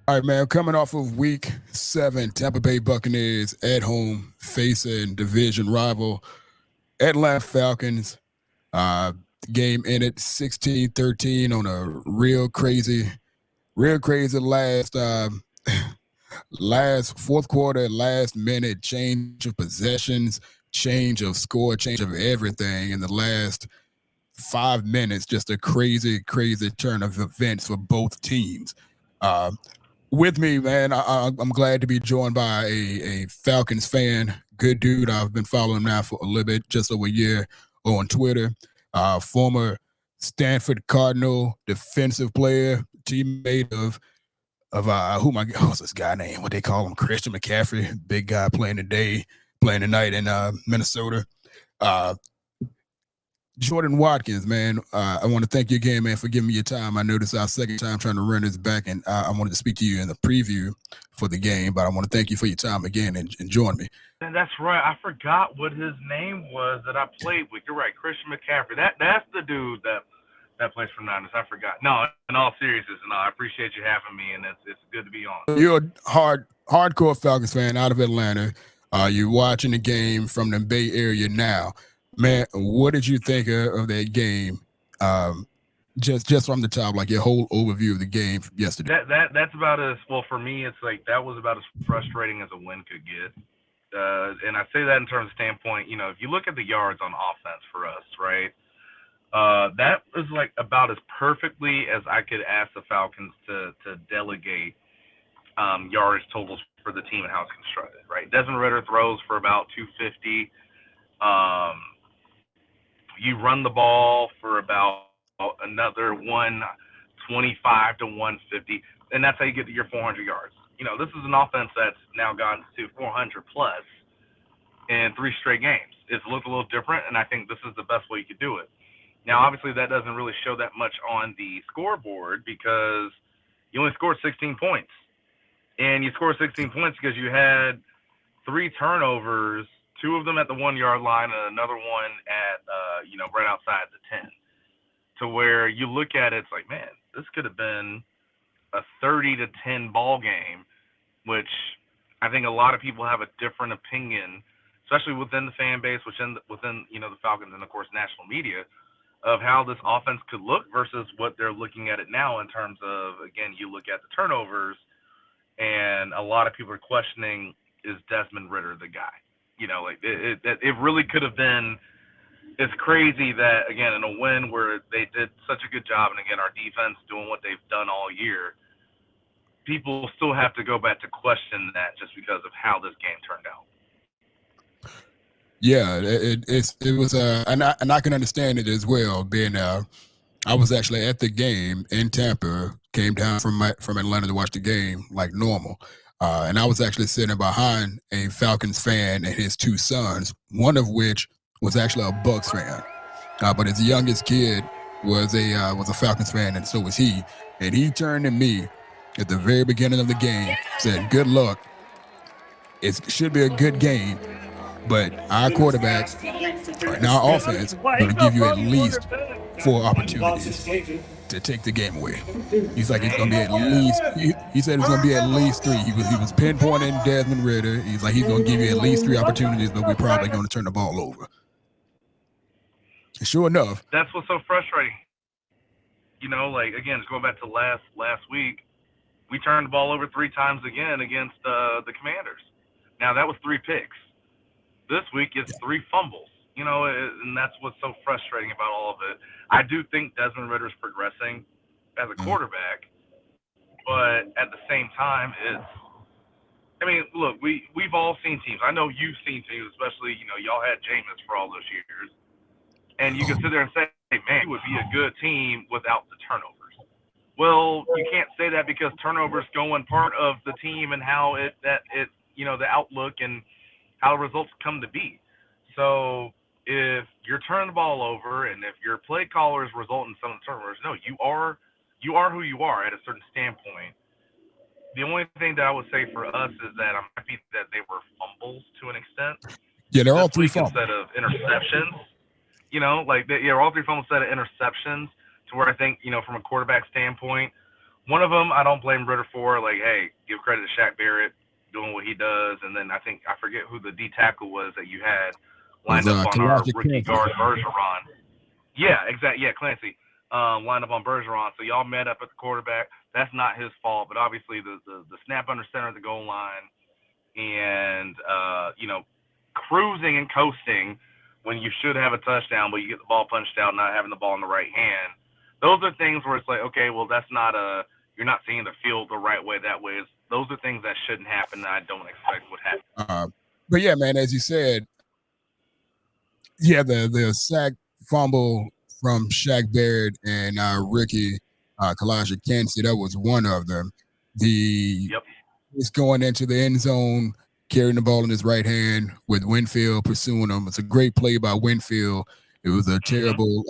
All right, man. Coming off of Week 7, Tampa Bay Buccaneers at home facing division rival Atlanta Falcons. Uh, game ended 16-13 on a real crazy last fourth quarter, last minute change of possessions, change of score, change of everything in the last 5 minutes. Just a crazy turn of events for both teams. Uh, with me, man, I'm glad to be joined by a Falcons fan, good dude. I've been following him now for a little bit, just over a year on Twitter. Former Stanford Cardinal defensive player, teammate of what's this guy name? What they call him? Christian McCaffrey, big guy playing tonight in Minnesota. Jordan Watkins, man, I want to thank you again, man, for giving me your time. I know this is our second time trying to run this back, and I wanted to speak to you in the preview for the game, but I want to thank you for your time again and join me. And that's right. I forgot what his name was that I played with. You're right, Christian McCaffrey. That's the dude that plays for Niners. I forgot. No, in all seriousness, no, I appreciate you having me, and it's good to be on. You're a hardcore Falcons fan out of Atlanta. You're watching the game from the Bay Area now. Man, what did you think of that game? Just from the top, like your whole overview of the game yesterday. That's about as well for me. It's like that was about as frustrating as a win could get. And I say that in terms of standpoint, if you look at the yards on offense for us, right? That was like about as perfectly as I could ask the Falcons to delegate yardage totals for the team and how it's constructed, right? Desmond Ridder throws for about 250. You run the ball for about another 125 to 150, and that's how you get to your 400 yards. This is an offense that's now gotten to 400 plus in 3 straight games. It's looked a little different, and I think this is the best way you could do it. Now, obviously, that doesn't really show that much on the scoreboard because you only scored 16 points. And you scored 16 points because you had 3 turnovers, 2 of them at the 1-yard line and another one at, right outside the 10. To where you look at it, it's like, man, this could have been a 30-10 ball game, which I think a lot of people have a different opinion, especially within the fan base, within the Falcons and, of course, national media, of how this offense could look versus what they're looking at it now in terms of, again, you look at the turnovers, and a lot of people are questioning, is Desmond Ridder the guy? It really could have been. It's crazy that, again, in a win where they did such a good job, and again, our defense doing what they've done all year, people still have to go back to question that just because of how this game turned out. Yeah, it was, and I can understand it as well. Being, I was actually at the game in Tampa, came down from Atlanta to watch the game like normal. And I was actually sitting behind a Falcons fan and his 2 sons, one of which was actually a BUCS fan. But his youngest kid was a Falcons fan, and so was he. And he turned to me at the very beginning of the game, said, "Good luck. It should be a good game, but our quarterback and our offense going to give you at least 4 opportunities to take the game away." He's like, it's going to be at least, he said it's going to be at least 3. He was pinpointing Desmond Ridder. He's like, he's going to give you at least 3 opportunities, but we're probably going to turn the ball over. And sure enough. That's what's so frustrating. Again, just going back to last week, we turned the ball over 3 times again against the Commanders. Now, that was 3 picks. This week, it's 3 fumbles. And that's what's so frustrating about all of it. I do think Desmond Ridder's progressing as a quarterback, but at the same time, look, we've all seen teams. I know you've seen teams, especially, y'all had Jameis for all those years. And you can sit there and say, hey, man, it would be a good team without the turnovers. Well, you can't say that because turnovers go in part of the team and how the outlook and how the results come to be. So if you're turning the ball over and if your play callers result in some turnovers, no, you are who you are at a certain standpoint. The only thing that I would say for us is that I'm happy that they were fumbles to an extent. Yeah, they're all 3 fumbles. Instead of interceptions. All 3 fumbles instead of interceptions, to where I think, from a quarterback standpoint, One of them I don't blame Ritter for. Like, hey, give credit to Shaq Barrett doing what he does, and then I forget who the D tackle was that you had It was lined up on our Kalashik rookie Kansas. guard Bergeron. Yeah, exactly. Yeah, Clancy lined up on Bergeron. So y'all met up at the quarterback. That's not his fault, but obviously the snap under center at the goal line and cruising and coasting when you should have a touchdown, but you get the ball punched out, not having the ball in the right hand. Those are things where it's like, okay, well, that's not you're not seeing the field the right way. That way, those are things that shouldn't happen. That I don't expect would happen. But yeah, man, as you said, yeah, the sack fumble from Shaq Barrett and Ricky Kalashik Kansas, that was one of them. Yep. He's going into the end zone, carrying the ball in his right hand with Winfield pursuing him. It's a great play by Winfield. It was a terrible,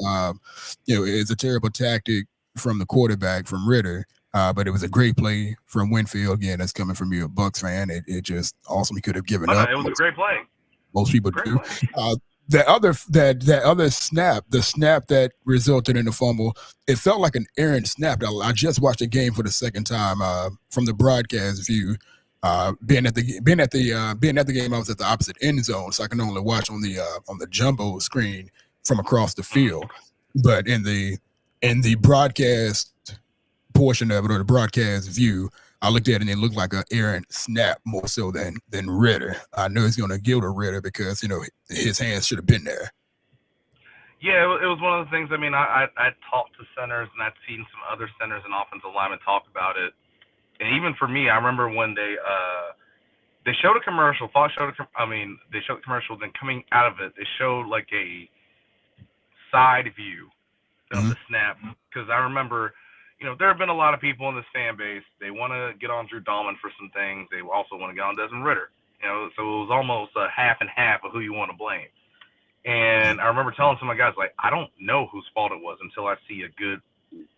it's a terrible tactic from the quarterback, from Ritter. But it was a great play from Winfield. Again, that's coming from you, a BUCS fan. It just awesome. He could have given up. It was a great play. Most people do. That other snap, the snap that resulted in the fumble, it felt like an errant snap. I just watched the game for the second time from the broadcast view. Being at the game, I was at the opposite end zone, so I can only watch on the jumbo screen from across the field. But in the broadcast portion of it, or the broadcast view, I looked at it and it looked like an errant snap more so than Ritter. I know he's going to give to Ritter because, his hands should have been there. Yeah, it was one of the things. I mean, I talked to centers and I'd seen some other centers and offensive linemen talk about it. And even for me, I remember when they showed a commercial. They showed a commercial. Then coming out of it, they showed like a side view of the snap. Because I remember, there have been a lot of people in this fan base. They want to get on Drew Dahlman for some things. They also want to get on Desmond Ritter. So it was almost a half and half of who you want to blame. And I remember telling some of my guys, like, I don't know whose fault it was until I see a good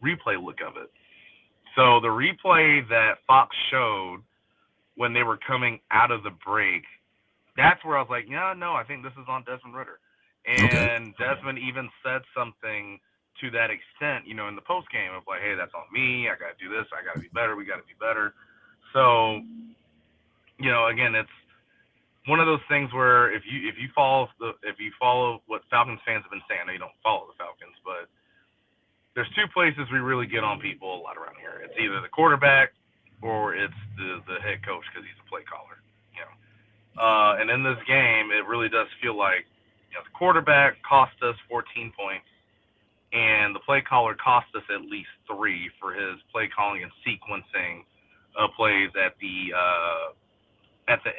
replay look of it. So the replay that Fox showed when they were coming out of the break, that's where I was like, yeah, no, I think this is on Desmond Ritter. And Desmond even said something to that extent, in the post game of like, hey, that's on me. I got to do this. I got to be better. We got to be better. So, again, it's one of those things where if you follow what Falcons fans have been saying, I know you don't follow the Falcons, but there's two places we really get on people a lot around here. It's either the quarterback or it's the head coach because he's a play caller. And in this game, it really does feel like the quarterback cost us 14 points, and the play caller cost us at least 3 for his play calling and sequencing of plays at the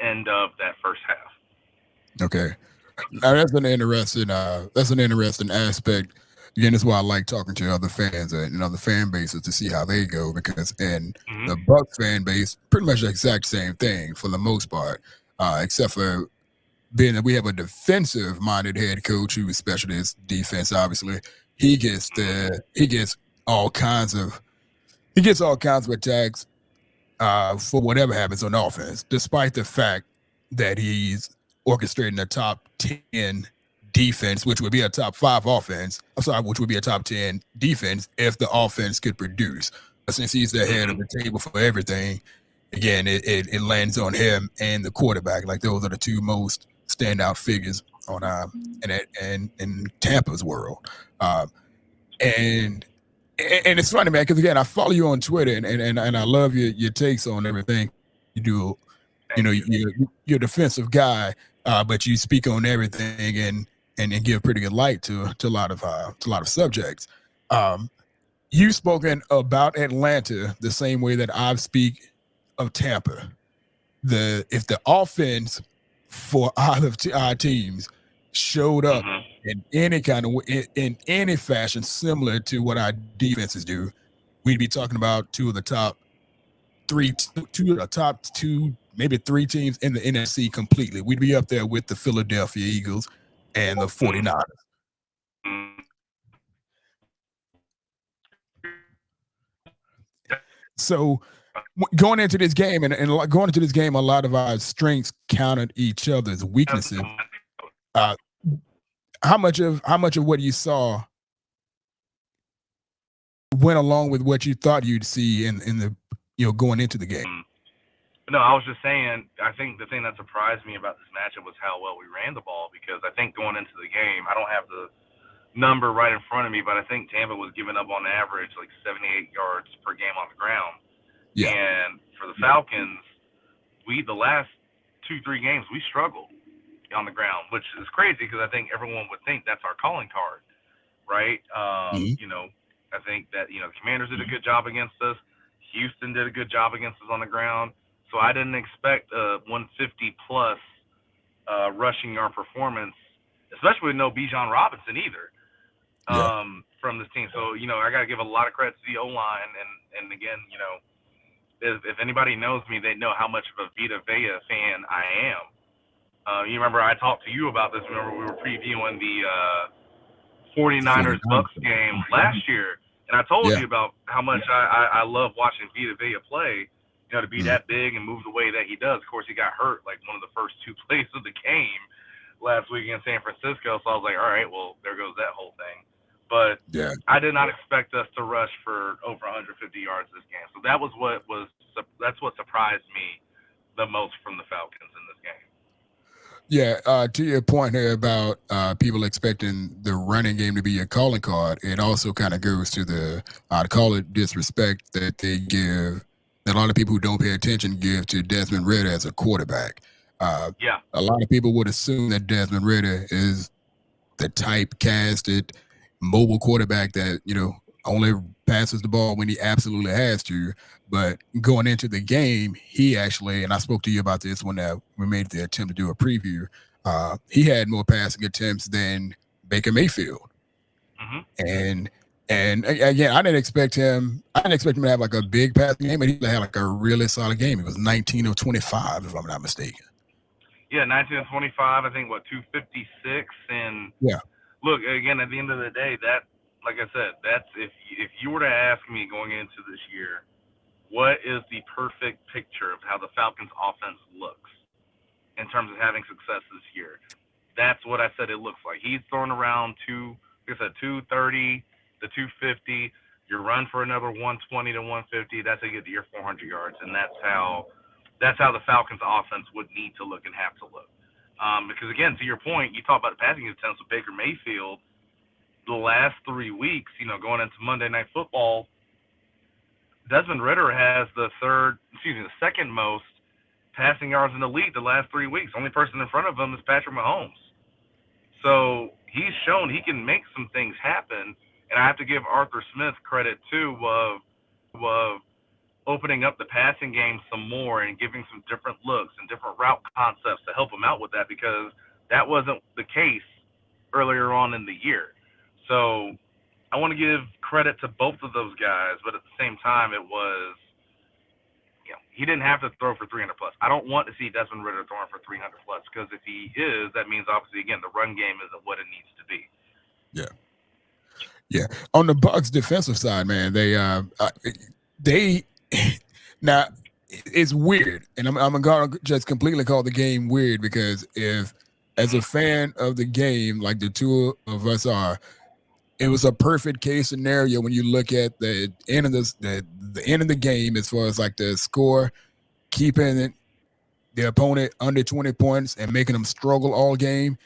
end of that first half. Okay, now that's an interesting aspect. Again, that's why I like talking to other fans and other fan bases to see how they go, because in the BUCS fan base, pretty much the exact same thing for the most part, except for being that we have a defensive-minded head coach who specializes defense. Obviously, he gets all kinds of attacks for whatever happens on offense, despite the fact that he's orchestrating a top 10 defense, which would be a top 5 offense. Which would be a top 10 defense if the offense could produce. But since he's the head of the table for everything, again, it lands on him and the quarterback. Like, those are the two most standout figures on in Tampa's world. And it's funny, man, because again, I follow you on Twitter and I love your takes on everything you do. You're a defensive guy, but you speak on everything and give pretty good light to a lot of subjects. You've spoken about Atlanta the same way that I speak of Tampa. If the offense for our teams showed up in any kind of in any fashion similar to what our defenses do, we'd be talking about two of the top two, maybe 3 teams in the NFC completely. We'd be up there with the Philadelphia Eagles and the 49ers. So going into this game, and going into this game, a lot of our strengths countered each other's weaknesses. How much of what you saw went along with what you thought you'd see in the going into the game. No, I was just saying, I think the thing that surprised me about this matchup was how well we ran the ball, because I think going into the game, I don't have the number right in front of me, but I think Tampa was giving up on average like 78 yards per game on the ground. Yeah. And for the Falcons, the last 2-3 games, we struggled on the ground, which is crazy because I think everyone would think that's our calling card, right? I think that, the Commanders did a good job against us. Houston did a good job against us on the ground. So I didn't expect a 150-plus rushing yard performance, especially with no Bijan Robinson either, from this team. So, I got to give a lot of credit to the O-line. And again, if anybody knows me, they know how much of a Vita Vea fan I am. You remember I talked to you about this. Remember we were previewing the 49ers BUCS game last year, and I told you about how much I love watching Vita Vea play. To be that big and move the way that he does. Of course, he got hurt like one of the first 2 plays of the game last week in San Francisco. So I was like, all right, well, there goes that whole thing. But I did not expect us to rush for over 150 yards this game. So that's what surprised me the most from the Falcons in this game. Yeah, to your point here about people expecting the running game to be a calling card, it also kind of goes to the, I'd call it disrespect that they give, that a lot of people who don't pay attention give to Desmond Ridder as a quarterback. A lot of people would assume that Desmond Ridder is the typecasted mobile quarterback that, only passes the ball when he absolutely has to. But going into the game, he actually, and I spoke to you about this when we made the attempt to do a preview, he had more passing attempts than Baker Mayfield. And again, I didn't expect him to have like a big passing game, but he had like a really solid game. It was 19 of 25, if I'm not mistaken. Yeah, 19 of 25, I think, 256. And look, again, at the end of the day, that, like I said, that's if you were to ask me going into this year, what is the perfect picture of how the Falcons offense looks in terms of having success this year? That's what I said it looks like. He's throwing around 230 to 250. You run for another 120 to 150. That's how you get to your 400 yards, and that's how the Falcons offense would need to look and have to look. Because again, to your point, you talk about the passing attempts with Baker Mayfield. The last 3 weeks, going into Monday Night Football, Desmond Ridder has the second most passing yards in the league the last 3 weeks. Only person in front of him is Patrick Mahomes. So he's shown he can make some things happen, and I have to give Arthur Smith credit too of opening up the passing game some more and giving some different looks and different route concepts to help him out with that, because that wasn't the case earlier on in the year. So I want to give credit to both of those guys, but at the same time, it was, he didn't have to throw for 300 plus. I don't want to see Desmond Ridder throwing for 300 plus, because if he is, that means obviously, again, the run game isn't what it needs to be. Yeah. On the BUCS defensive side, man, they now it's weird, and I'm gonna just completely call the game weird, because if, as a fan of the game, like the two of us are, it was a perfect case scenario when you look at the end of the end of the game, as far as like the score, keeping the opponent under 20 points and making them struggle all game.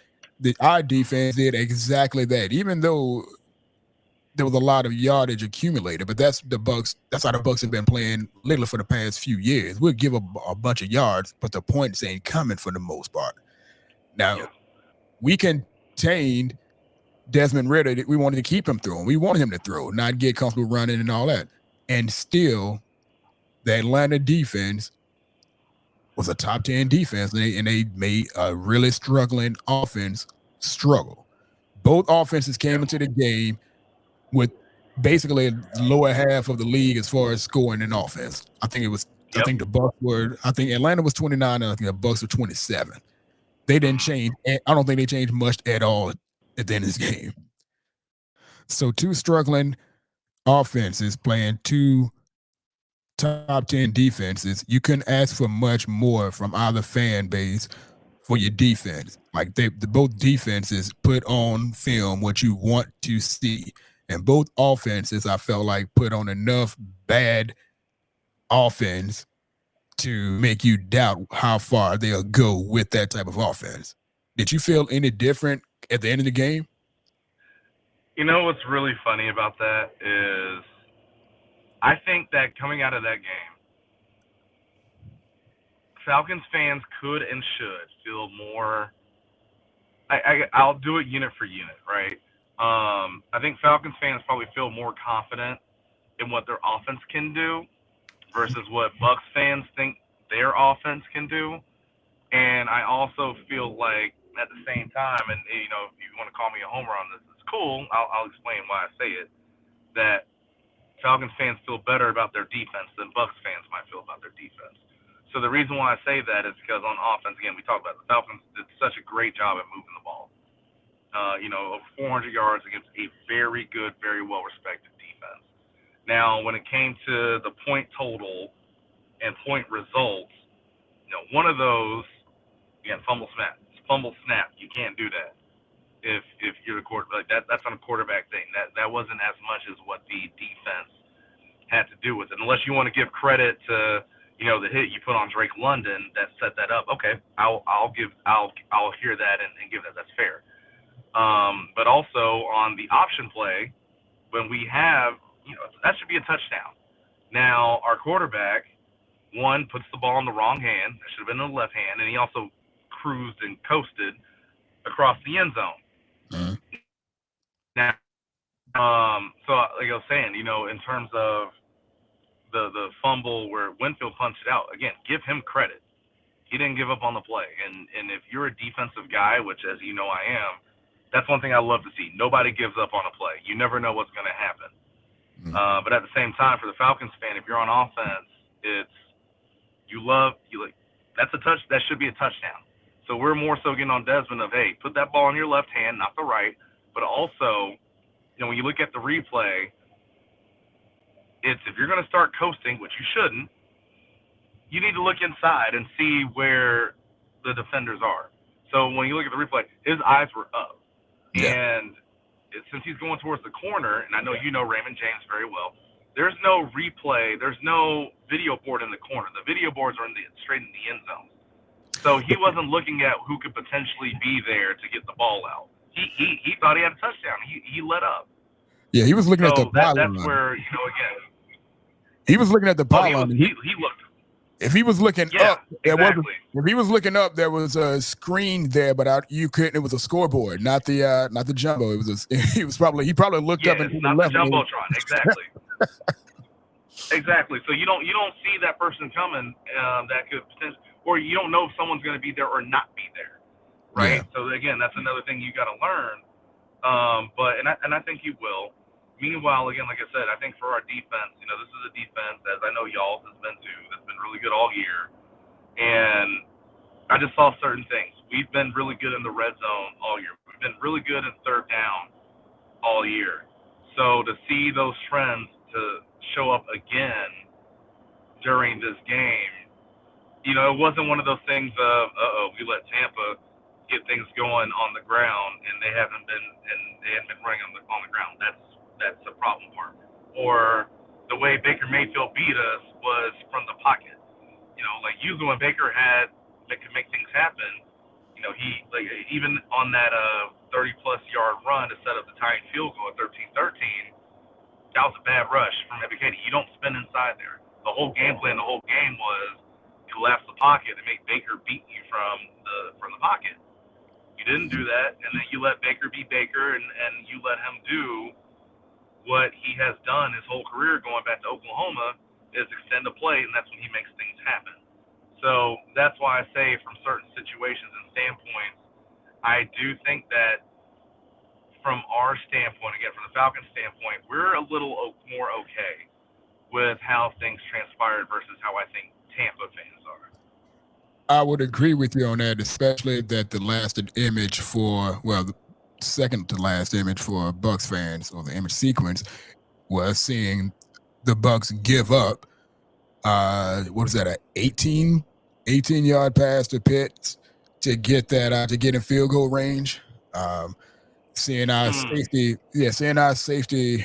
Our defense did exactly that, even though there was a lot of yardage accumulated. But that's the BUCS. That's how the BUCS have been playing literally for the past few years. We'll give a bunch of yards, but the points ain't coming for the most part. Now, we contained Desmond Ridder. We wanted to keep him throwing. We wanted him to throw, not get comfortable running and all that. And still, the Atlanta defense was a top 10 defense, and they made a really struggling offense struggle. Both offenses came into the game with basically the lower half of the league as far as scoring in offense. I think it was. I think the BUCS were. I think Atlanta was 29, and I think the BUCS were 27. They didn't change. I don't think they changed much at all at the end of this game. So two struggling offenses playing two top 10 defenses. You couldn't ask for much more from either fan base for your defense. Like both defenses put on film what you want to see. And both offenses, I felt like, put on enough bad offense to make you doubt how far they'll go with that type of offense. Did you feel any different at the end of the game? You know what's really funny about that is I think that coming out of that game, Falcons fans could and should feel more. I'll do it unit for unit, right? I think Falcons fans probably feel more confident in what their offense can do versus what Bucks fans think their offense can do. And I also feel like at the same time, and you know, if you want to call me a homer on this, it's cool. I'll explain why I say it. That Falcons fans feel better about their defense than Bucks fans might feel about their defense. So the reason why I say that is because on offense, again, we talked about the Falcons did such a great job at moving the ball. You know, over 400 yards against a very good, very well-respected defense. Now, when it came to the point total and point results, you know, one of those, again, fumble snap. You can't do that if you're the quarterback. That's on a quarterback thing. That wasn't as much as what the defense had to do with it. Unless you want to give credit to, you know, the hit you put on Drake London that set that up. Okay, I'll hear that and give that. That's fair. But also on the option play, when we have, you know, that should be a touchdown. Now our quarterback, one, puts the ball in the wrong hand. That should have been in the left hand, and he also cruised and coasted across the end zone. Mm-hmm. Now, so like I was saying, you know, in terms of the fumble where Winfield punched it out, again, give him credit. He didn't give up on the play. And if you're a defensive guy, which as you know I am, that's one thing I love to see. Nobody gives up on a play. You never know what's going to happen. Mm-hmm. But at the same time, for the Falcons fan, if you're on offense, that's a touch. That should be a touchdown. So we're more so getting on Desmond of, hey, put that ball in your left hand, not the right. But also, you know, when you look at the replay, it's if you're going to start coasting, which you shouldn't, you need to look inside and see where the defenders are. So when you look at the replay, his eyes were up. Yeah. And since he's going towards the corner, and I know you know Raymond James very well, there's no replay. There's no video board in the corner. The video boards are straight in the end zone. So he wasn't looking at who could potentially be there to get the ball out. He thought he had a touchdown. He let up. Yeah, he was looking at the pylon. That's where, you know, again. He was looking at the pylon. He looked. If he was looking up, if he was looking up, there was a screen there, but you couldn't. It was a scoreboard, not the jumbo. It was he probably looked up and it's not the jumbotron. Exactly. Exactly. So you don't see that person coming that could potentially, or you don't know if someone's going to be there or not be there, right? Yeah. So again, that's another thing you got to learn. But I think you will. Meanwhile, again, like I said, I think for our defense, you know, this is a defense, as I know y'all has been too, that's been really good all year. And I just saw certain things. We've been really good in the red zone all year. We've been really good in third down all year. So to see those trends to show up again during this game, you know, it wasn't one of those things of, we let Tampa get things going on the ground and they haven't been running on the ground. That's a problem part. Or the way Baker Mayfield beat us was from the pocket. You know, like usually when Baker could make things happen, you know, he like even on that 30-plus yard run to set up the tying field goal at 13-13, that was a bad rush from Ebiketie. You don't spin inside there. The whole game plan, the whole game was collapse the pocket and make Baker beat you from the pocket. You didn't do that, and then you let Baker be Baker, and you let him do what he has done his whole career going back to Oklahoma is extend the play, and that's when he makes things happen. So that's why I say from certain situations and standpoints, I do think that from our standpoint, again, from the Falcons standpoint, we're a little more okay with how things transpired versus how I think Tampa fans are. I would agree with you on that, especially that the lasted image the second to last image for Bucks fans, or the image sequence, was seeing the Bucks give up what is that, an 18-yard pass to Pitts to get that to get in field goal range. seeing our safety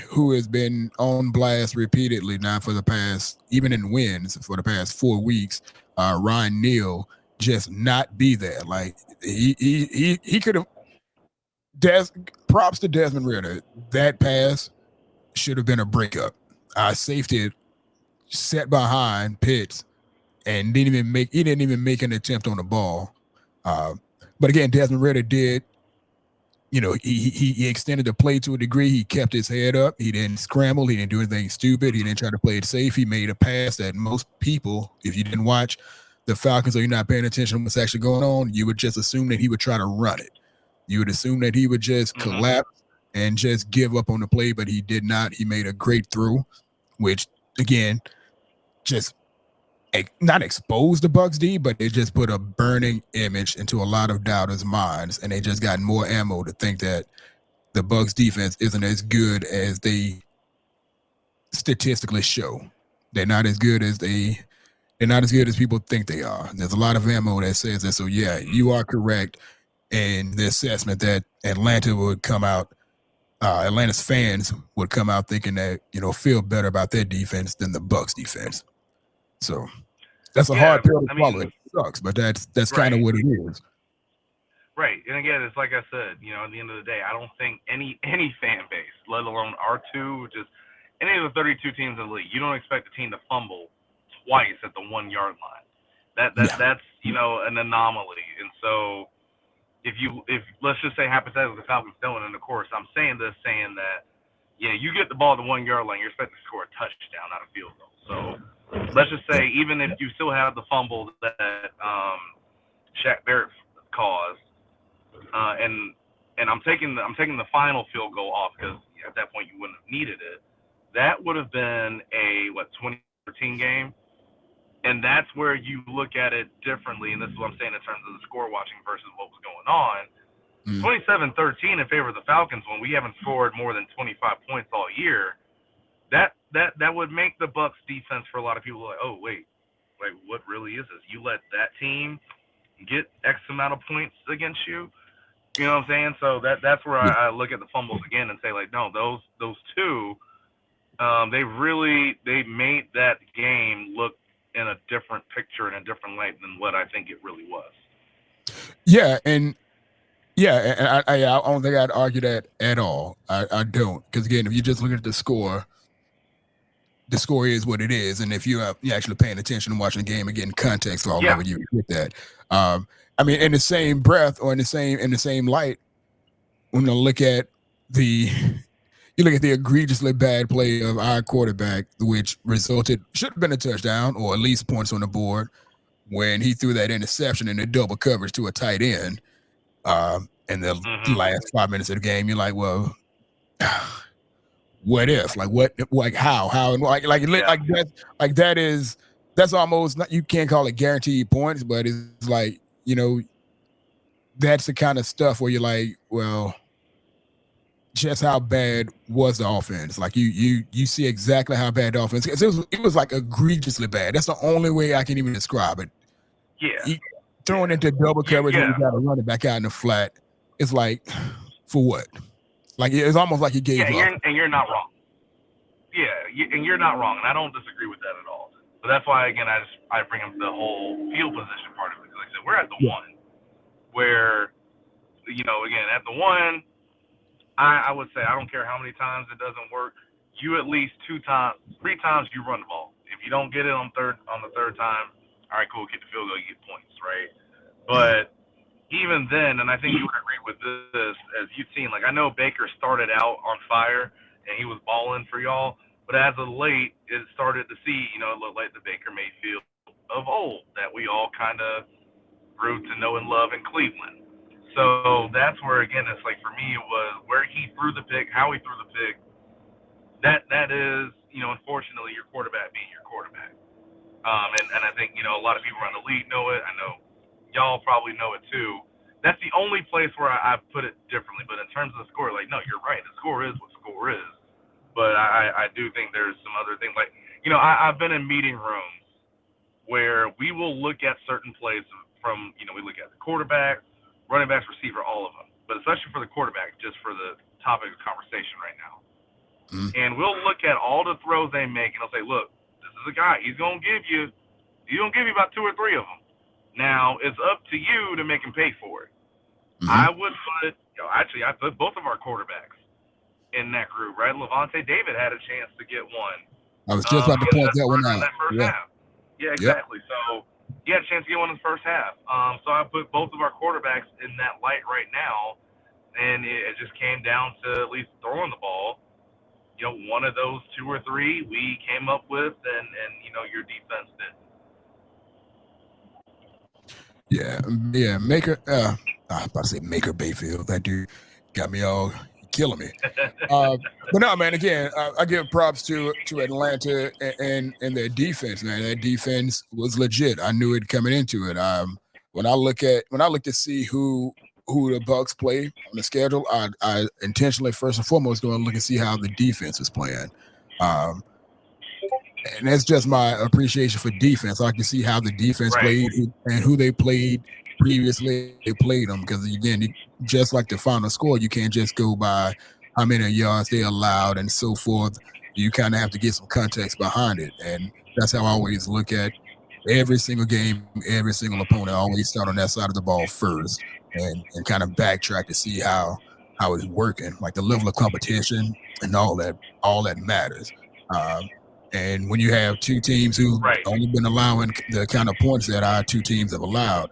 who has been on blast repeatedly now for the past, even in wins for the past 4 weeks, Ryan Neal just not be there. Like he could have. Props to Desmond Ritter. That pass should have been a breakup. Our safety sat behind Pitts and he didn't even make an attempt on the ball. But again, Desmond Ritter did. He extended the play to a degree. He kept his head up. He didn't scramble. He didn't do anything stupid. He didn't try to play it safe. He made a pass that most people, if you didn't watch the Falcons or you're not paying attention to what's actually going on, you would just assume that he would try to run it. You would assume that he would just collapse and just give up on the play, but he did not. He made a great throw, which, again, just not exposed the BUCS D, but it just put a burning image into a lot of doubters' minds, and they just got more ammo to think that the BUCS defense isn't as good as they statistically show. They're not as good as people think they are. There's a lot of ammo that says that. So yeah, you are correct in the assessment that Atlanta's fans would come out thinking that, feel better about their defense than the BUCS defense. So that's a hard pill to swallow. It sucks, but that's kind of what it is. Right. And again, it's like I said, at the end of the day, I don't think any fan base, let alone our two, just any of the 32 teams in the league, you don't expect a team to fumble twice at the 1 yard line. That's an anomaly. And so if let's just say hypothetically the Falcons don't, and of course I'm saying that you get the ball at the 1 yard line, you're expected to score a touchdown, not a field goal. So let's just say even if you still have the fumble that Shaq Barrett caused, and I'm taking the final field goal off because at that point you wouldn't have needed it. That would have been a 2013 game. And that's where you look at it differently, and this is what I'm saying in terms of the score watching versus what was going on. 27-13 in favor of the Falcons when we haven't scored more than 25 points all year. That would make the BUCS defense for a lot of people like, oh wait, what really is this? You let that team get X amount of points against you. You know what I'm saying? So that's where I look at the fumbles again and say like, no, those two, they made that game look in a different picture, in a different light than what I think it really was. And I don't think I'd argue that at all. I don't, because again, if you just look at the score is what it is, and if you're actually paying attention and watching the game and getting context for all of it, you get that. In the same breath or in the same light, when you look at the egregiously bad play of our quarterback, which should have been a touchdown or at least points on the board when he threw that interception in the double coverage to a tight end in the last 5 minutes of the game. You're like, well, what if? How? That's almost not, you can't call it guaranteed points, but it's like, that's the kind of stuff where you're like, well, just how bad was the offense? Like you see exactly how bad the offense is. It was like egregiously bad. That's the only way I can even describe it. Yeah. Throwing into double coverage when you got to run it back out in the flat. It's like, for what? Like it's almost like he gave up. And you're not wrong. Yeah, and you're not wrong, and I don't disagree with that at all. But that's why again I bring up the whole field position part of it. Like I said, we're at the one where again at the one. I would say I don't care how many times it doesn't work. You at least 3 times you run the ball. If you don't get it on the third time, all right, cool, get the field goal, you get points, right? But even then, and I think you would agree with this, as you've seen, like I know Baker started out on fire and he was balling for y'all, but as of late, it started to see, it looked like the Baker Mayfield of old that we all kind of grew to know and love in Cleveland. So that's where, again, it's like for me, it was where he threw the pick, how he threw the pick. That is, unfortunately, your quarterback being your quarterback. And I think, a lot of people around the league know it. I know y'all probably know it too. That's the only place where I put it differently. But in terms of the score, like, no, you're right. The score is what score is. But I do think there's some other things. Like, I've been in meeting rooms where we will look at certain plays from, we look at the quarterback, running backs, receiver, all of them. but especially for the quarterback, just for the topic of conversation right now. Mm-hmm. And we'll look at all the throws they make, and I'll say, look, this is a guy. He's gonna give you about 2 or 3 of them. Now it's up to you to make him pay for it. Mm-hmm. I would put, I put both of our quarterbacks in that group, right? Levante David had a chance to get one. I was just about to point that one out. That first half. Yeah, exactly. Yep. So he had a chance to get one in the first half. So I put both of our quarterbacks in that light right now, and it just came down to at least throwing the ball. One of those 2 or 3 we came up with, and your defense did. Yeah. Maker. I was about to say Maker Bayfield. That dude got me all killing me. But no, man. Again, I give props to Atlanta and their defense, man. That defense was legit. I knew it coming into it. When I look to see who the BUCS play on the schedule, I intentionally first and foremost going to look and see how the defense is playing. And that's just my appreciation for defense. I can see how the defense played and who they played previously. They played them because, again, just like the final score, you can't just go by how many yards they allowed and so forth. You kind of have to get some context behind it. And that's how I always look at every single game, every single opponent. I always start on that side of the ball first and kind of backtrack to see how it's working, like the level of competition and all that matters. And when you have 2 teams who've only been allowing the kind of points that our 2 teams have allowed,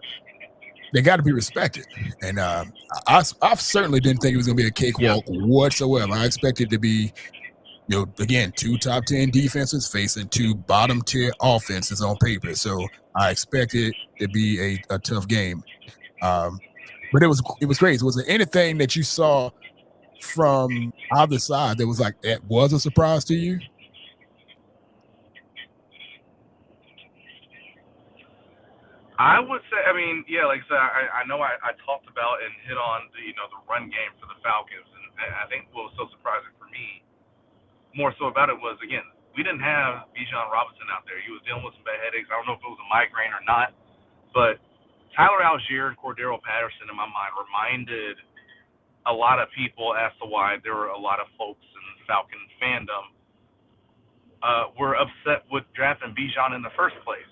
they got to be respected. And I certainly didn't think it was going to be a cakewalk whatsoever. I expected it to be, again, 2 top 10 defenses facing 2 bottom tier offenses on paper. So I expected it to be a tough game. But it was crazy. Was there anything that you saw from either side that was that was a surprise to you? I would say, like I said, I know I talked about and hit on the run game for the Falcons, and I think what was so surprising for me, more so about it was, again, we didn't have Bijan Robinson out there. He was dealing with some bad headaches. I don't know if it was a migraine or not, but Tyler Algier and Cordero Patterson, in my mind, reminded a lot of people as to why there were a lot of folks in Falcon fandom were upset with drafting Bijan in the first place.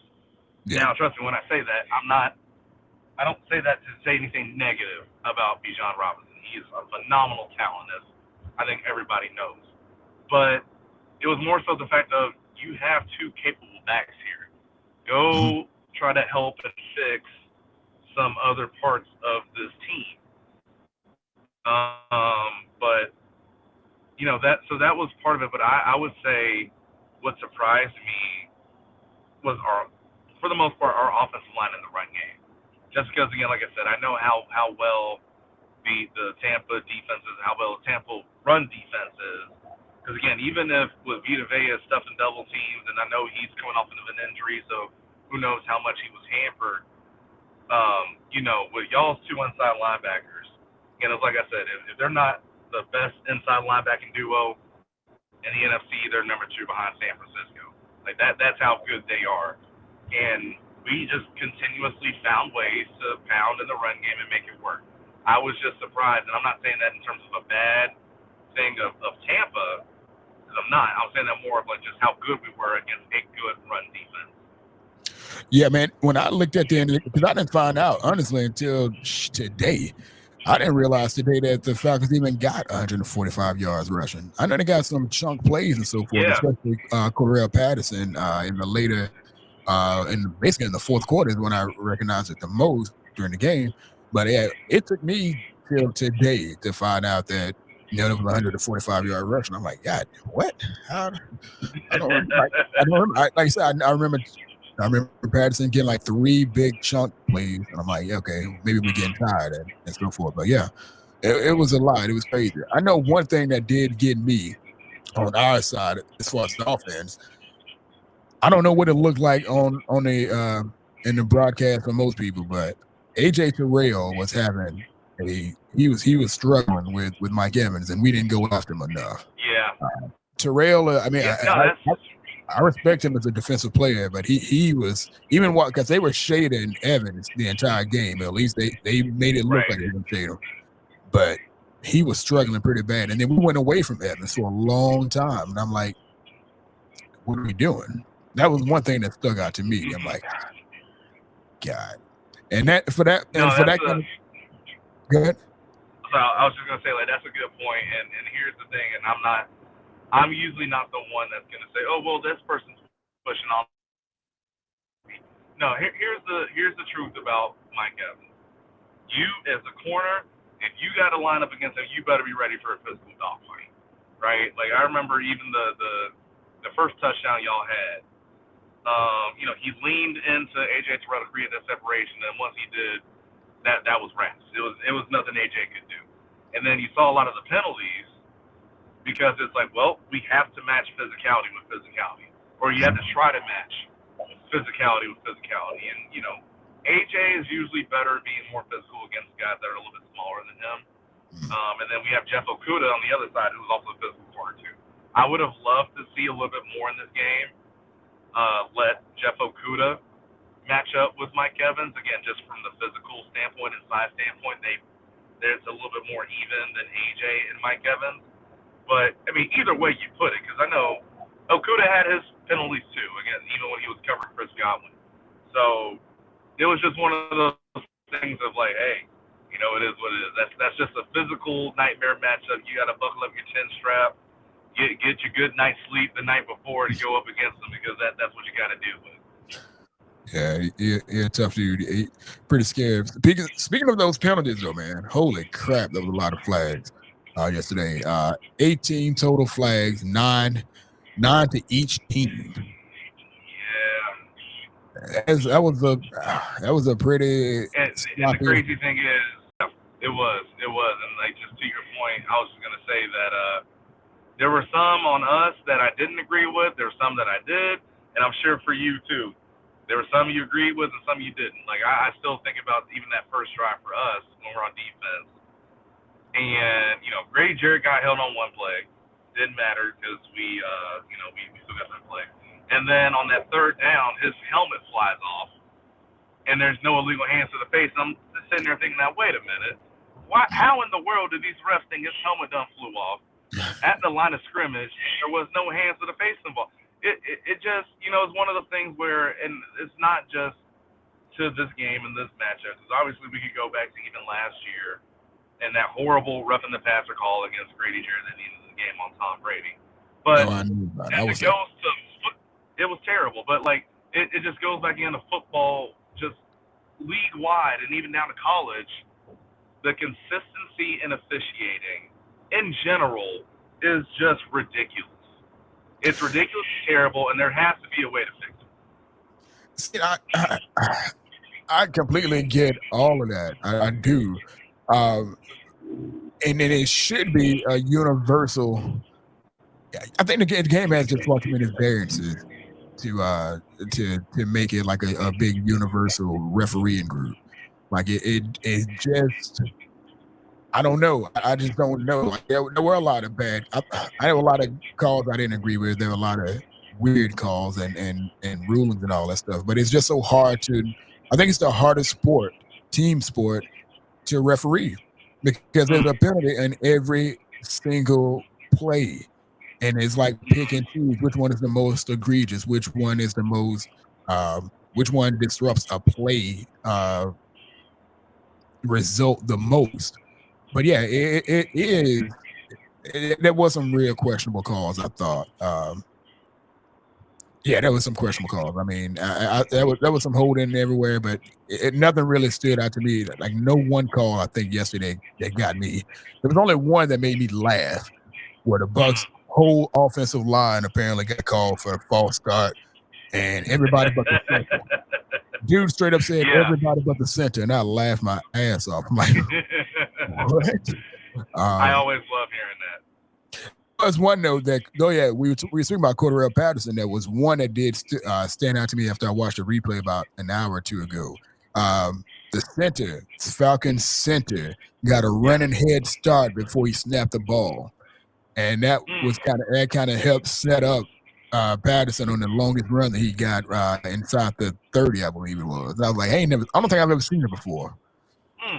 Yeah. Now, trust me, when I say that, I don't say that to say anything negative about Bijan Robinson. He is a phenomenal talent, as I think everybody knows. But it was more so the fact of you have 2 capable backs here. Go try to help and fix some other parts of this team. But that was part of it. But I would say what surprised me was for the most part, our offensive line in the run game. Just because, again, like I said, I know how well the Tampa defense is, how well the Tampa run defense is. Because, again, even if with Vita Vea stuffed in double teams, and I know he's coming off of an injury, so who knows how much he was hampered, with y'all's 2 inside linebackers, it's like I said, if they're not the best inside linebacking duo in the NFC, they're number 2 behind San Francisco. That's how good they are. And we just continuously found ways to pound in the run game and make it work. I was just surprised, and I'm not saying that in terms of a bad thing of Tampa, because I'm not. I was saying that more of just how good we were against a good run defense. Yeah, man. When I looked at because I didn't find out, honestly, until today. I didn't realize today that the Falcons even got 145 yards rushing. I know they got some chunk plays and so forth, especially Cordero Patterson in the later basically in the fourth quarter is when I recognized it the most during the game. But it took me till today to find out that it was 145-yard rush, and I'm like, God, what? I don't remember. Like I said, I remember Patterson getting 3 big chunk plays, and I'm like, okay, maybe we're getting tired and so forth. But yeah, it was a lot. It was crazy. I know one thing that did get me on our side as far as the offense. I don't know what it looked like on the in the broadcast for most people, but AJ Terrell was having he was struggling with Mike Evans, and we didn't go after him enough. Yeah, Terrell. I respect him as a defensive player, but he was even because they were shading Evans the entire game. At least they made it look like they were shading him. but he was struggling pretty bad. And then we went away from Evans for a long time. And I'm like, what are we doing? That was one thing that stuck out to me. I'm like, God. And that for that No, and for that kind of good. So I was just gonna say, like, that's a good point. And here's the thing, and I'm usually not the one that's gonna say, oh well, this person's pushing on me. No, here's the truth about Mike Evans. You as a corner, if you got to line up against him, you better be ready for a physical dogfight, right? Like I remember even the first touchdown y'all had. He leaned into AJ Terrell to create that separation, and once he did, that was wraps. It was nothing AJ could do. And then you saw a lot of the penalties because it's like, well, we have to match physicality with physicality, or you have to try to match physicality with physicality. And AJ is usually better at being more physical against guys that are a little bit smaller than him. And then we have Jeff Okudah on the other side, who's also a physical corner too. I would have loved to see a little bit more in this game. Let Jeff Okudah match up with Mike Evans again, just from the physical standpoint and size standpoint. There's a little bit more even than AJ and Mike Evans. But I mean, either way you put it, because I know Okudah had his penalties too. Again, even when he was covering Chris Godwin. So it was just one of those things of like, hey, it is what it is. That's just a physical nightmare matchup. You got to buckle up your chin strap, get your good night's sleep the night before to go up against them, because that's what you got to deal with. Yeah, tough dude. Pretty scared. Speaking of those penalties, though, man, holy crap, there was a lot of flags yesterday. 18 total flags, nine to each team. Yeah, that was a pretty. And the crazy thing is, it was, and like just to your point, I was just gonna say that there were some on us that I didn't agree with. There were some that I did, and I'm sure for you too. There were some you agreed with and some you didn't. Like I still think about even that first drive for us when we're on defense. And Grady Jarrett got held on one play. Didn't matter because we still got that play. And then on that third down, his helmet flies off, and there's no illegal hands to the face. I'm just sitting there thinking, now wait a minute, how in the world did these refs think his helmet done flew off at the line of scrimmage? There was no hands to the face involved. It just, it's one of the things where, and it's not just to this game and this matchup, because obviously we could go back to even last year and that horrible roughing the passer call against Grady Jarrett at the end of the game on Tom Brady. But it was terrible. But like it just goes back into football, just league wide and even down to college. The consistency in officiating in general is just ridiculous. It's ridiculously terrible, and there has to be a way to fix it. See, I completely get all of that. I do. And then it should be a universal. I think the game has just far too many variances to make it like a big universal refereeing group. Like it just. I don't know. I just don't know. Like there were a lot of bad. I have a lot of calls I didn't agree with. There were a lot of weird calls and rulings and all that stuff. But it's just so hard to. I think it's the hardest team sport, to referee, because there's a penalty in every single play, and it's like pick and choose which one is the most egregious, which one is the most, which one disrupts a play result the most. But yeah, it is. There was some real questionable calls, I thought. Yeah, there was some questionable calls. I mean, there was some holding everywhere, but nothing really stood out to me. Like no one call, I think, yesterday that got me. There was only one that made me laugh, where the BUCS whole offensive line apparently got called for a false start, and everybody but the center. Dude straight up said everybody but the center, and I laughed my ass off. I'm like, what? I always love hearing that. There's one note that, we were speaking about Cordarrelle Patterson. There was one that did stand out to me after I watched the replay about an hour or two ago. The center, Falcons center, got a running head start before he snapped the ball, and that was kind of helped set up Patterson on the longest run that he got inside the 30, I believe it was. I was like, hey, I don't think I've ever seen it before,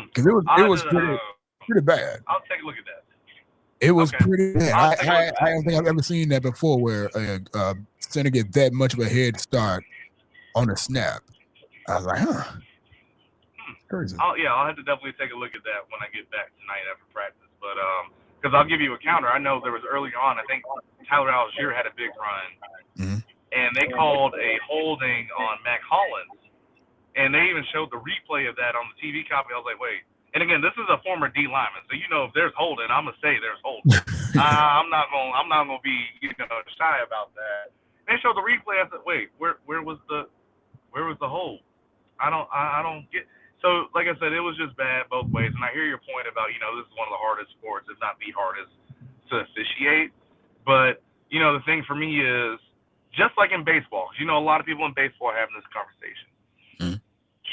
because it was good. pretty bad. I'll take a look at that. It was Okay. pretty bad. I don't think I've ever seen that before, where a center get that much of a head start on a snap. I was like, huh. Crazy. I'll have to definitely take a look at that when I get back tonight after practice. But because I'll give you a counter. I know there was earlier on. I think Tyler Algier had a big run, and they called a holding on Mac Hollins, and they even showed the replay of that on the TV copy. I was like, wait. And again, this is a former D lineman, so if there's holding, I'm gonna say there's holding. I'm not gonna be shy about that. They showed the replay. I said, wait, where was the hold? I don't get. So, like I said, it was just bad both ways. And I hear your point about, this is one of the hardest sports, if not the hardest, to officiate. But, the thing for me is, just like in baseball, because, a lot of people in baseball are having this conversation.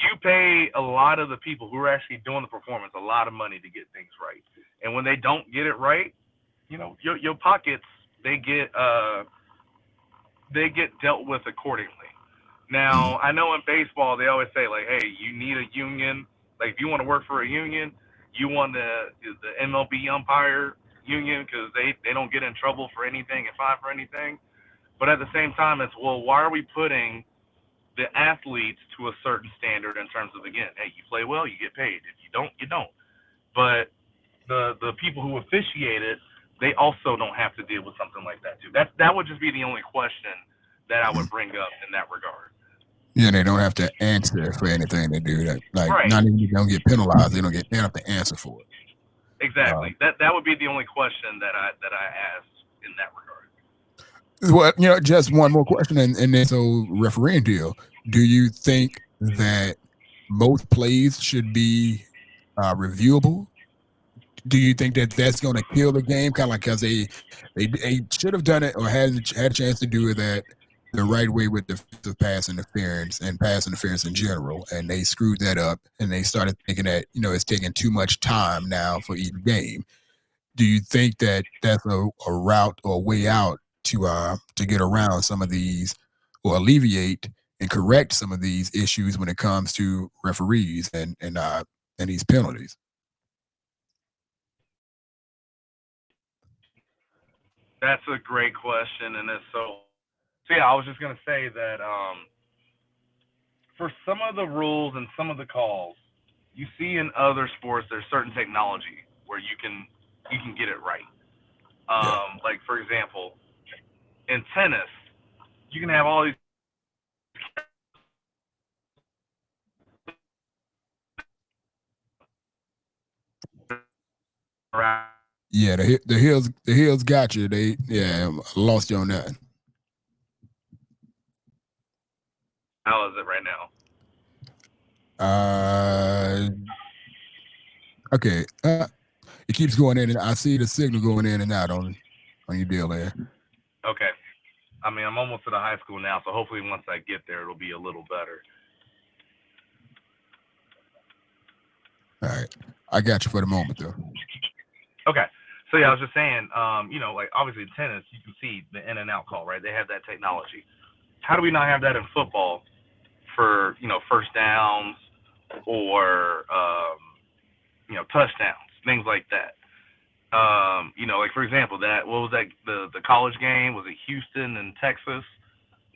You pay a lot of the people who are actually doing the performance a lot of money to get things right. And when they don't get it right, your pockets, they get dealt with accordingly. Now, I know in baseball they always say, like, hey, you need a union. Like, if you want to work for a union, you want the MLB umpire union because they don't get in trouble for anything and fined for anything. But at the same time, it's, well, why are we putting the athletes to a certain standard in terms of, again, hey, you play well, you get paid. If you don't, you don't. But the people who officiate it, they also don't have to deal with something like that, too. That would just be the only question that I would bring up in that regard. Yeah, they don't have to answer for anything they do. That right. Not even they don't get penalized. They don't have to answer for it. Exactly. That would be the only question that I asked in that regard. Well, just one more question, and then so refereeing deal. Do you think that most plays should be reviewable? Do you think that that's going to kill the game? Kind of like because they should have done it or had a chance to do that the right way with the pass interference and pass interference in general, and they screwed that up, and they started thinking that it's taking too much time now for each game. Do you think that that's a route or a way out to get around some of these or alleviate and correct some of these issues when it comes to referees and these penalties? That's a great question, and it's so yeah, I was just going to say that for some of the rules and some of the calls, you see in other sports there's certain technology where you can get it right. Like, for example, in tennis, you can have all these around. Yeah, the hills got you. They lost you on that. How is it right now? Okay. It keeps going in, and I see the signal going in and out on your deal there. Okay. I mean, I'm almost at a high school now, so hopefully once I get there, it'll be a little better. All right. I got you for the moment, though. Okay. So, yeah, I was just saying, like, obviously in tennis, you can see the in and out call, right? They have that technology. How do we not have that in football for, first downs or, touchdowns, things like that? Like, for example, what was that, the college game? Was it Houston and Texas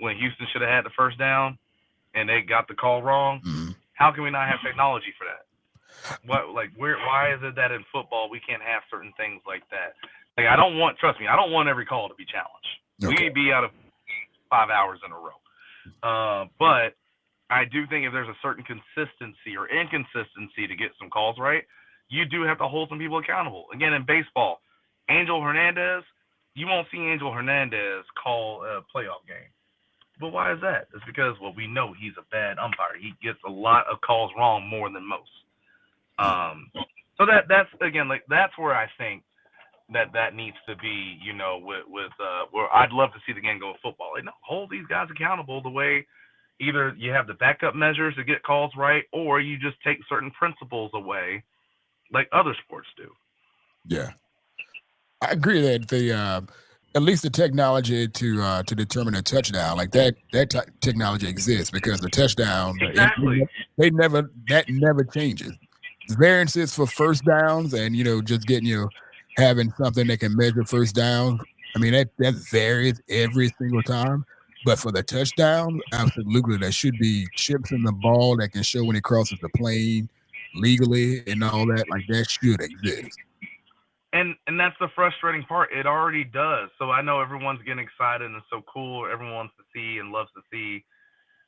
when Houston should have had the first down and they got the call wrong? Mm-hmm. How can we not have technology for that? Why is it that in football we can't have certain things like that? Like, trust me, I don't want every call to be challenged. Okay. We need to be out of 5 hours in a row. But I do think if there's a certain consistency or inconsistency to get some calls right, you do have to hold some people accountable. Again, in baseball, Angel Hernandez, you won't see Angel Hernandez call a playoff game. But why is that? It's because, we know he's a bad umpire. He gets a lot of calls wrong more than most. So that's again, like, that's where I think that needs to be, with where I'd love to see the game go with football. Like, no, hold these guys accountable the way either you have the backup measures to get calls right, or you just take certain principles away like other sports do. Yeah. I agree that at least the technology to determine a touchdown, like that technology exists, because the touchdown, exactly. that never changes. variances for first downs and, just getting, having something that can measure first downs. I mean, that varies every single time. But for the touchdowns, absolutely, there should be chips in the ball that can show when it crosses the plane legally and all that. Like, that should exist. And that's the frustrating part. It already does. So I know everyone's getting excited and it's so cool. Everyone wants to see and loves to see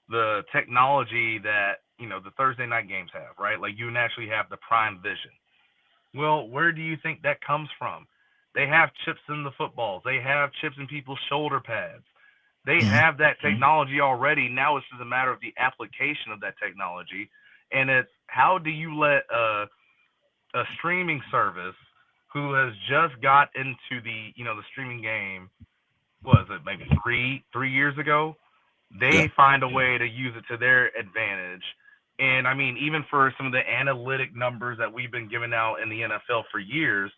the technology that, the Thursday night games have, right? Like you actually have the prime vision. Well, where do you think that comes from? They have chips in the footballs. They have chips in people's shoulder pads. They have that technology already. Now it's just a matter of the application of that technology. And it's how do you let a streaming service who has just got into the streaming game, what is it, maybe three years ago, they find a way to use it to their advantage. And I mean, even for some of the analytic numbers that we've been giving out in the NFL for years,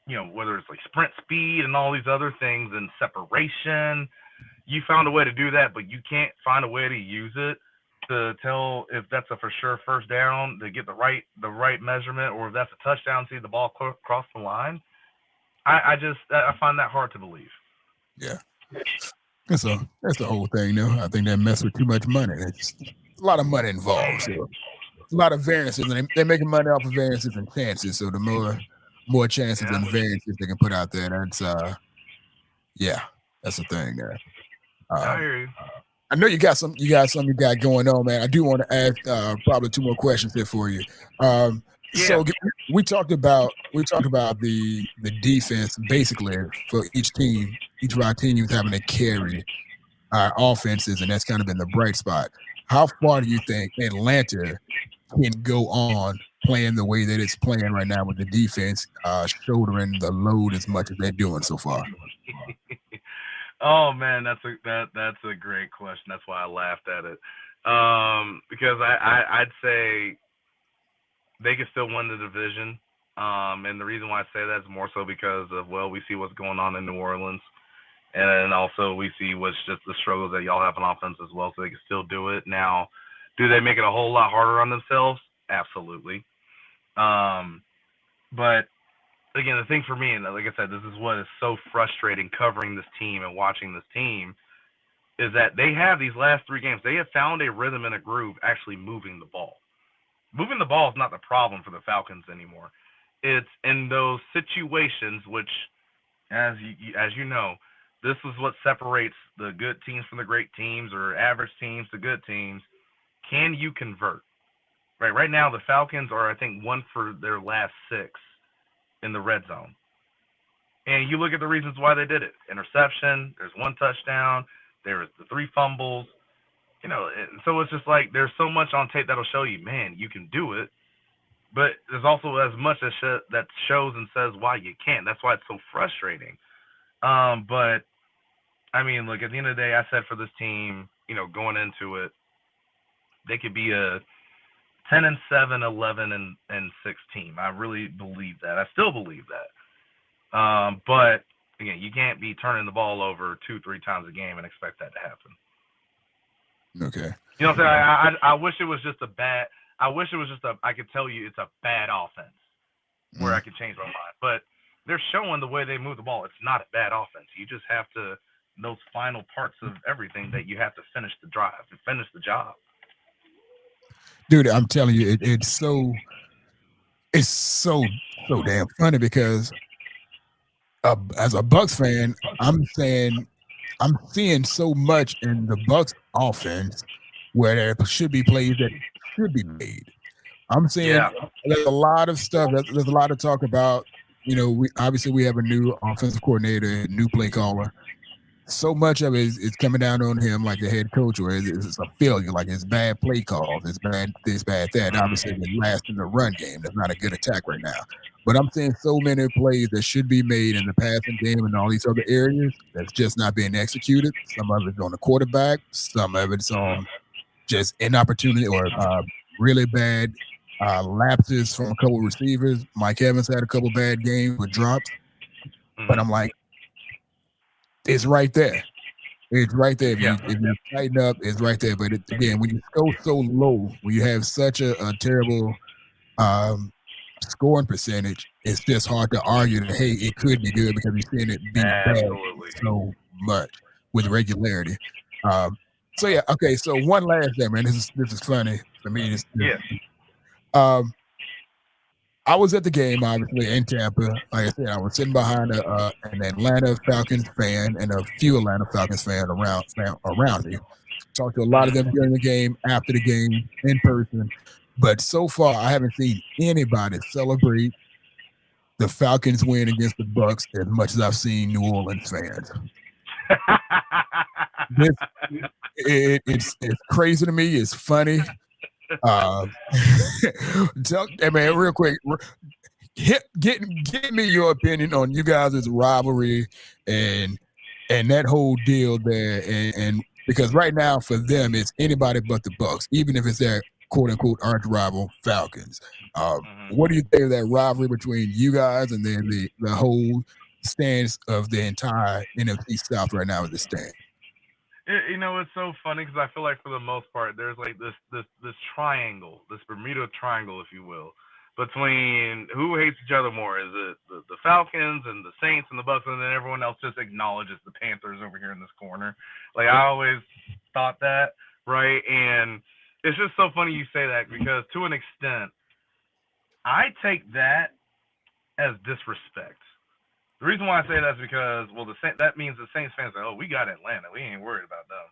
whether it's like sprint speed and all these other things and separation, you found a way to do that, but you can't find a way to use it to tell if that's a for sure first down, to get the right measurement, or if that's a touchdown, see the ball cross the line. I find that hard to believe. Yeah, that's the whole thing. I think that mess with too much money. It's a lot of money involved. So a lot of variances, and they're making money off of variances and chances. So the more chances and variances they can put out there, that's that's the thing there. I hear you. I know you got something you got going on, man. I do want to ask probably two more questions here for you. So we talked about the defense basically for each team. Each of our teams having to carry our offenses, and that's kind of been the bright spot. How far do you think Atlanta can go on playing the way that it's playing right now with the defense shouldering the load as much as they're doing so far? Oh man, that's a great question. That's why I laughed at it. Because I'd say they could still win the division. And the reason why I say that is more so because of, we see what's going on in New Orleans. And also we see what's just the struggles that y'all have on offense as well. So they can still do it. Now, do they make it a whole lot harder on themselves? Absolutely. But again, the thing for me, and like I said, this is what is so frustrating covering this team and watching this team, is that they have these last three games, they have found a rhythm and a groove actually moving the ball. Moving the ball is not the problem for the Falcons anymore. It's in those situations which, as you know, this is what separates the good teams from the great teams, or average teams to good teams. Can you convert? Right now, the Falcons are, I think, 1 for their last 6 in the red zone. And you look at the reasons why they did it. Interception, there's 1 touchdown, there's the 3 fumbles. So it's just like there's so much on tape that'll show you, man, you can do it. But there's also as much that shows and says why you can't. That's why it's so frustrating. But, I mean, look, at the end of the day, I said for this team, going into it, they could be a 10-7, 11-6 team. I really believe that. I still believe that. But again, you can't be turning the ball over 2-3 times a game and expect that to happen. Okay. You know what I'm saying? I wish it was just I could tell you it's a bad offense where I could change my mind. But they're showing the way they move the ball. It's not a bad offense. You just have to, those final parts of everything, that you have to finish the drive and finish the job. Dude, I'm telling you, it's so damn funny because as a Bucs fan, I'm seeing so much in the Bucs offense where there should be plays that should be made. I'm seeing there's a lot of stuff. There's a lot of talk about. We have a new offensive coordinator, new play caller. So much of it is coming down on him, like the head coach, or it's a failure, like it's bad play calls, it's bad this, bad that. Obviously, the last in the run game, that's not a good attack right now. But I'm seeing so many plays that should be made in the passing game and all these other areas that's just not being executed. Some of it's on the quarterback, some of it's on just inopportunity or really bad lapses from a couple of receivers. Mike Evans had a couple bad games with drops, but I'm like, it's right there. It's right there. If you tighten up, it's right there. But again, when you go so low, when you have such a terrible scoring percentage, it's just hard to argue that, hey, it could be good because we've seen it be bad Absolutely. so much with regularity. So yeah, okay. So one last thing, man. This is funny for me. Yes. I was at the game, obviously, in Tampa. Like I said, I was sitting behind an Atlanta Falcons fan and a few Atlanta Falcons fans around me. Talked to a lot of them during the game, after the game, in person. But so far, I haven't seen anybody celebrate the Falcons win against the BUCS as much as I've seen New Orleans fans. It's crazy to me. It's funny. Hey man, real quick, get me your opinion on you guys' rivalry and that whole deal there, and because right now for them it's anybody but the BUCS, even if it's their quote unquote arch rival Falcons. What do you think of that rivalry between you guys and then the whole stance of the entire NFC South right now at the stand? It's so funny because I feel like for the most part, there's like this triangle, this Bermuda Triangle, if you will, between who hates each other more. Is it the Falcons and the Saints and the Bucks, and then everyone else just acknowledges the Panthers over here in this corner? Like I always thought that, right? And it's just so funny you say that because to an extent, I take that as disrespect. The reason why I say that is because, well, that means the Saints fans are, oh, we got Atlanta. We ain't worried about them.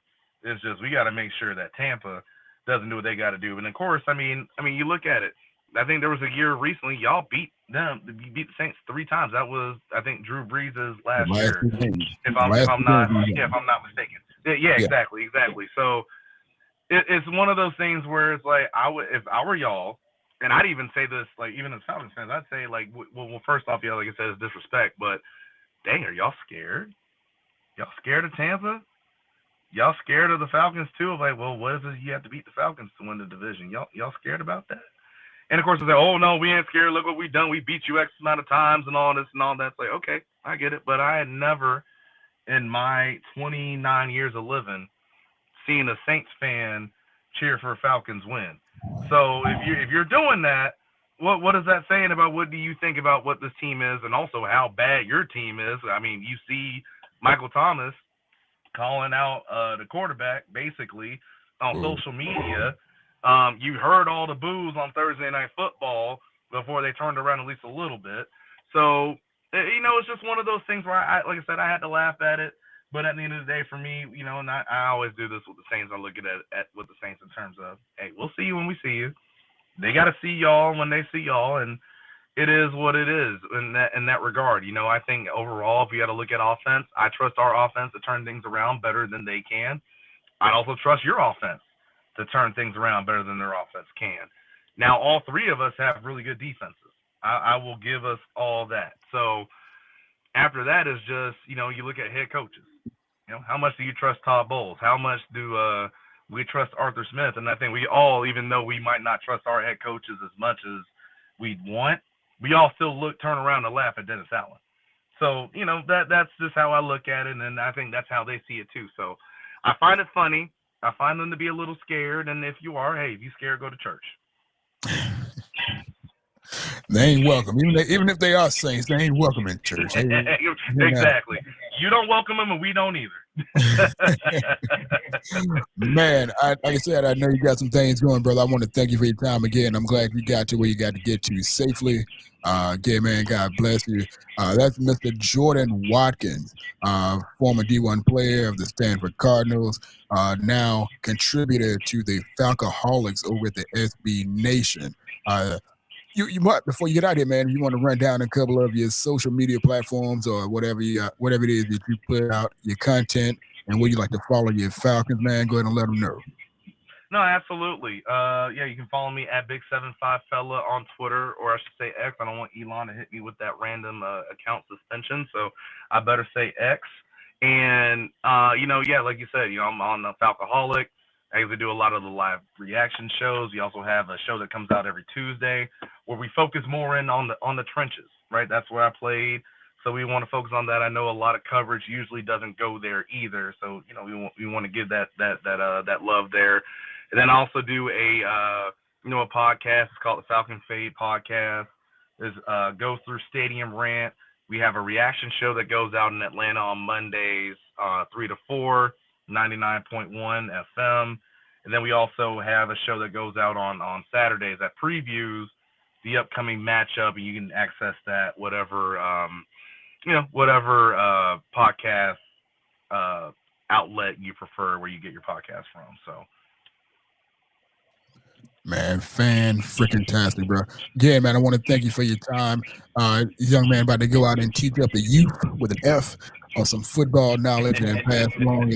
It's just we got to make sure that Tampa doesn't do what they got to do. And of course, I mean, you look at it. I think there was a year recently y'all beat them. You beat the Saints 3 times. That was, I think, Drew Brees' last year, if I'm not mistaken. Yeah, exactly. So it's one of those things where it's like if I were y'all. And I'd even say this, like, even as Falcons fans, I'd say, like, well, first off, yeah, like I said, it's disrespect, but dang, are y'all scared? Y'all scared of Tampa? Y'all scared of the Falcons, too? Like, well, what is it you have to beat the Falcons to win the division? Y'all scared about that? And, of course, they say, oh, no, we ain't scared. Look what we done. We beat you X amount of times and all this and all that. It's like, okay, I get it. But I had never, in my 29 years of living, seen a Saints fan cheer for a Falcons win. So if you're doing that, what is that saying about what do you think about what this team is and also how bad your team is? I mean, you see Michael Thomas calling out the quarterback basically on social media. You heard all the boos on Thursday Night Football before they turned around at least a little bit. So, it's just one of those things where like I said, I had to laugh at it. But at the end of the day, for me, and I always do this with the Saints. I look at with the Saints in terms of, hey, we'll see you when we see you. They got to see y'all when they see y'all, and it is what it is in that regard. I think overall, if you got to look at offense, I trust our offense to turn things around better than they can. I also trust your offense to turn things around better than their offense can. Now, all three of us have really good defenses. I will give us all that. So after that is just, you look at head coaches. How much do you trust Todd Bowles? How much do we trust Arthur Smith? And I think we all, even though we might not trust our head coaches as much as we'd want, we all still turn around and laugh at Dennis Allen. So, that's just how I look at it, and I think that's how they see it too. So I find it funny. I find them to be a little scared, and if you are, hey, if you're scared, go to church. They ain't welcome. Even if they are Saints, they ain't welcome in church. Exactly. You don't welcome them, and we don't either. Man, like I said, I know you got some things going, brother. I want to thank you for your time again. I'm glad you got to where you got to get to safely. Again, man, God bless you. That's Mr. Jordan Watkins, former D1 player of the Stanford Cardinals, now contributor to the Falcoholics over at the SBNation. You might, before you get out here, man, if you want to run down a couple of your social media platforms or whatever it is that you put out, your content, and where you like to follow your Falcons, man, go ahead and let them know. No, absolutely. You can follow me at Big75Fella on Twitter, or I should say X. I don't want Elon to hit me with that random account suspension, so I better say X. And, like you said, I'm on the Falcoholic. I usually do a lot of the live reaction shows. We also have a show that comes out every Tuesday where we focus more in on the trenches, right? That's where I played. So we want to focus on that. I know a lot of coverage usually doesn't go there either. So, we want to give that love there. And then I also do a a podcast. It's called the Falcon Fade Podcast. It goes through Stadium Rant. We have a reaction show that goes out in Atlanta on Mondays, 3 to 4, 99.1 FM. And then we also have a show that goes out on Saturdays that previews the upcoming matchup, and you can access that whatever podcast outlet you prefer, where you get your podcast from. So, man, freaking-tastic, bro. Again, man, I want to thank you for your time. Young man about to go out and teach up the youth with an F on some football knowledge and pass along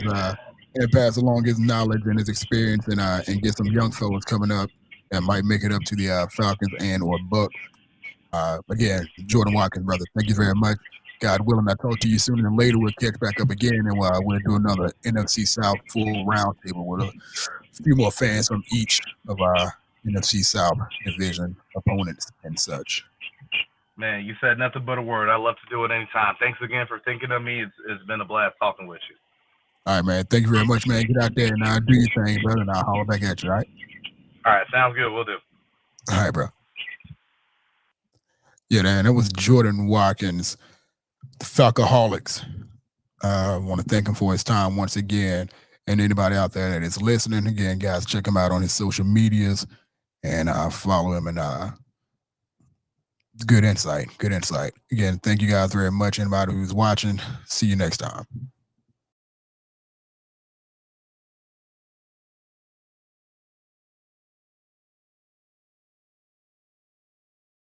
his knowledge and his experience and get some young fellas coming up that might make it up to the Falcons and or BUCS. Again, Jordan Watkins, brother, thank you very much. God willing, I'll talk to you sooner than later. We'll catch back up again, and we'll do another NFC South full roundtable with a few more fans from each of our NFC South division opponents and such. Man, you said nothing but a word. I love to do it anytime. Thanks again for thinking of me. It's been a blast talking with you. All right, man. Thank you very much, man. Get out there and do your thing, brother, and I'll holler back at you, all right? All right, sounds good. We'll do. All right, bro. Yeah, man, that was Jordan Watkins, the Falcoholics. I want to thank him for his time once again. And anybody out there that is listening, again, guys, check him out on his social medias and follow him. And good insight. Again, thank you guys very much. Anybody who's watching, see you next time.